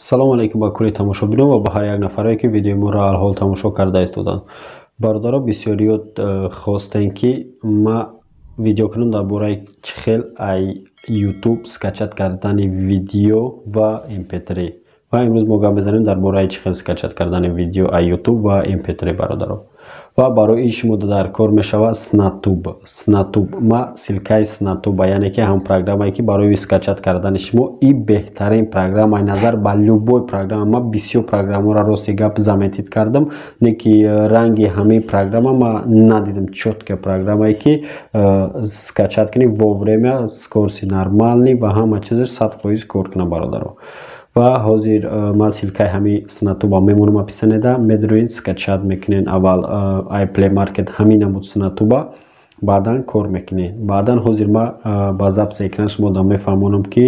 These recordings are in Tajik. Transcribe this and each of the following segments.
салом алейкум ба кулли тамошобинон ва ба ҳар як нафаре ки видеои моро алҳол тамошо карда истоданд. Бародаро, бисёриё хостем ки ма видео кунам дар бораи чӣ хел ай YouTube скачат кардани видео ва mp3. ва имрӯз мо гап мезанем дар бораи чӣ хел скачат кардани видео ай YouTube ва mp3 бародаро. ва барои шумо дар кор мешавад Snatube. ма силкаи Snatube, яъне ки ҳам программае ки барои скачат кардани шумо и беҳтарин программа назар ба любой программа. ма бисёр программаро рости гап заметид кардам, не ки ранги ҳамаи программа ма надидам чётка программае ки скачат кунӣ во время скорости нормални ва ҳама чизаш 100% кор кунад бародаро. ва ҳозир ман силкаи ҳами Snatube мемонам описанида медироин скачат мекунен. аввал iPlay Market ҳамин намуд Snatube баъдан кор мекунен. баъдан ҳозир ма ба записи экран шумо да мефаҳмонам ки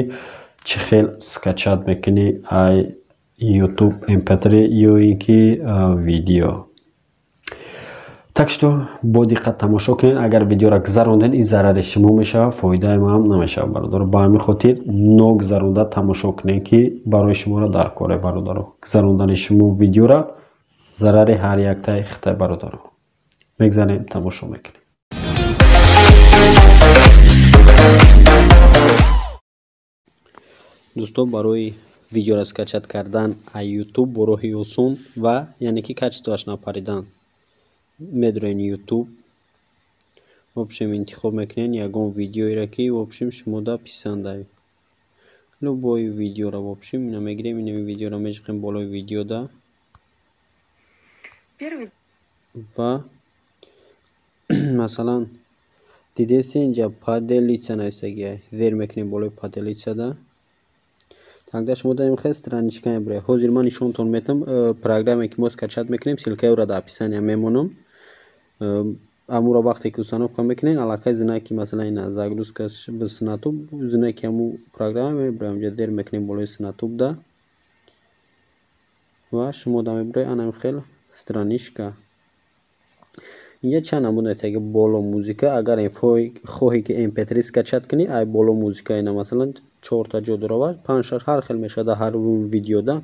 чӣ хел скачат мекунӣ ай YouTube mp3 ё ин ки видео. Так что бо диққат тамошо кунед. агар видеоро гузаронден и зарари шумо мешавад, фоидаи ман намешавад бародаро. ба ҳамин хотир ногузаронда тамошо кунед ки барои шуморо дар коре бародаро. гузарондани шумо видеоро зарари ҳар яктаи хита бародаро. мегзанем тамошо мекунем. дӯстон, барои видеоро скачат кардан аз YouTube бо роҳи осон ва яъне ки качествоаш напаридан медироин YouTube в общем интихоб мекунен ягон видеоеро ки в общем шумо да писандаед. любой видеоро в общем ина мегирем, ина видеоро мешиқем болои видео да ва масалан дидеси инҷа паделица наистагия зер мекунем болои паделица да. тогда шумо да имхел страничка мебуред. ҳозир ман нишонтон метам программе ки мо скачат мекунем, силкаеро дар описания мемонам. амуро вақте ки установка мекунем, аллакай знаки масалан ина загрузка в Snatube, знаки аму программа мебурем, инҷа зер мекунем болои Snatube да ва шумо да мебуред ана имхел страничка. инҷа чанд намуд метаги боло музика. агар хоҳӣ ки mp3 скачат кунӣ, ай боло музика ина масалан 4 та ҷо дорава 5-6 ҳар хел мешавад ҳар видео да.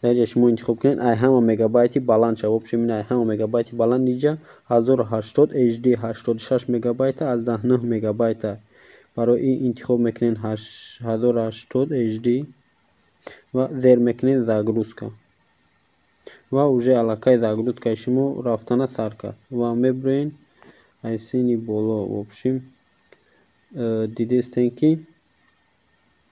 дар инҷа шумо интихоб кунед ай ҳама мегабайти баланд шава. в общем ин ай ҳама мегабайти баланд инҷа 1080 HD 86 мегабайта аз 9 мегабайта. барои ин интихоб мекунед 1080 HD ва зер мекунед загрузка ва уже аллакай загрузкаи шумо рафтана сар кард ва мебурен ай сини боло. в общем дидестен ки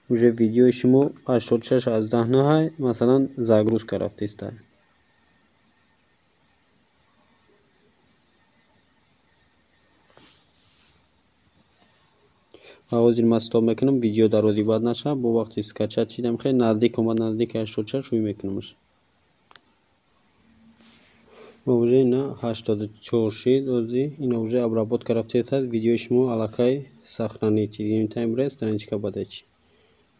уже видеои шумо 86 аз 19 масалан загрузка рафтаистад. ва ҳозир ман стоп мекунам видео дарози бад нашавад. бо вақти скачат шидам хеле наздик омад, наздики 86 шуй мекунамаш ва уже ина 84 шид. ҳозир ина уже обработка рафтаистад. видеои шумо аллакай сохранить чиди таймре страничка бадачи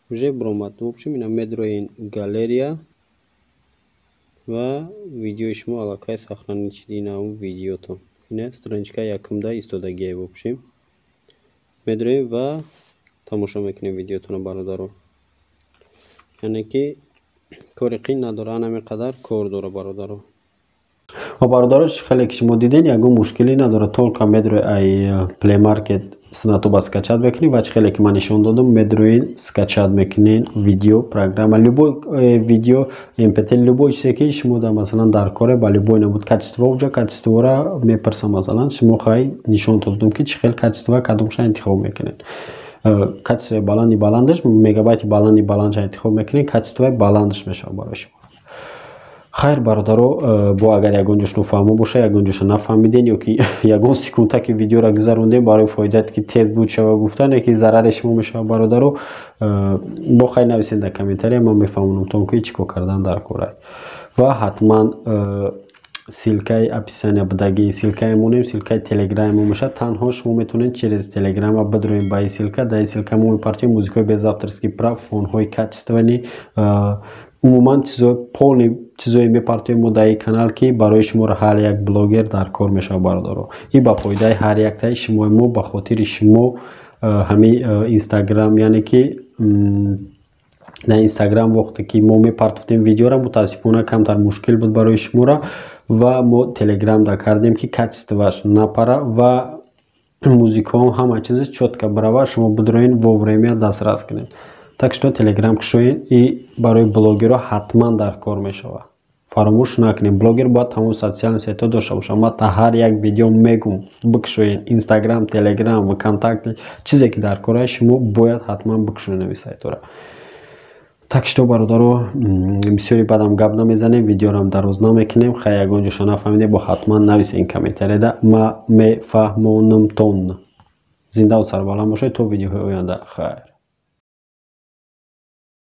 уже буромад. в общем ина медироин галерея ва видеои шумо аллакай сохранить чиди ина видеотон. ина страничка якумда истодагия. в общем медироин ва тамошо мекунем видеотон бародаро. яъне ки кори қин надора, ана қадар кор дора бародаро. ва бародаро, чӣ хеле ки шумо диден ягон мушкилӣ надора. толка медирои ай Play Market Snatube скачат мекунӣ ва чӣ хеле ки ман нишон додам медироин скачат мекунен видео программа. любой видео mp3 любой чизе ки шумо да масалан дар коре ба любой намуд качество уҷа качествора мепарсам. масалан шумо хай нишон додам ки чӣ хел качество кадомша интихоб мекунед. качествои баландаш мегабайти баландша интихоб мекунед, качествои баландаш мешавад барои шумо. хайр бародаро, бо агар ягон ҷош нофаҳмо боша, ягон ҷоша нафаҳмиден ё ки ягон секунда ки видеоро гузарондем барои фоидат ки тез буд шава гуфтан ё ки зарари шумо мешавад бародаро, бо хай нависед дар комментария, ман мефаҳмонамтон ки чӣ кор кардан дар кора. ва ҳатман силкаи описания будаги силкаи монем силкаи телеграми мо мешавад. танҳо шумо метавонед через телеграма бидроем ба ин силка. дар ин силка мо мепартем музикаи без авторский прав, фонҳои качествени, умуман полни чизое мепартоем мо дар ин канал ки барои шуморо ҳар як блогер дар кор мешавад бародаро. ин ба фоидаи ҳар яктаи шумо. мо ба хотири шумо ҳамин инстаграм яъне ки در اینستاگرام وقتی که ما میپرتفتیم ویدیو را متاسفانه کمتر مشکل بود برای شما را و ما تلگرام دا کردیم که качествош напара و موزیکا هم همه چیز четко برابر شما بدروین во время دسترس کنین. Так что تلگرام کشوین і برای بلوگرها حتما در کار میشود. فراموش نکنین بلوگر باید تمام سوشال سایت داشته باشه. ما تا هر یک ویدیو میگم بکشوین اینستاگرام، تلگرام و کانتکت چیزی که در کار شما باید حتما بکشوین سایت را. Так что бародаро бисёри бадам гап намезанем, видеорам дароз намекунем. Хай ягон ҷоша нафаҳмиде бо ҳатман нависен комментарияда ма мефаҳмонамтон. Зинда ва сарбаланд бошед то видеоҳои оянда. Хайр.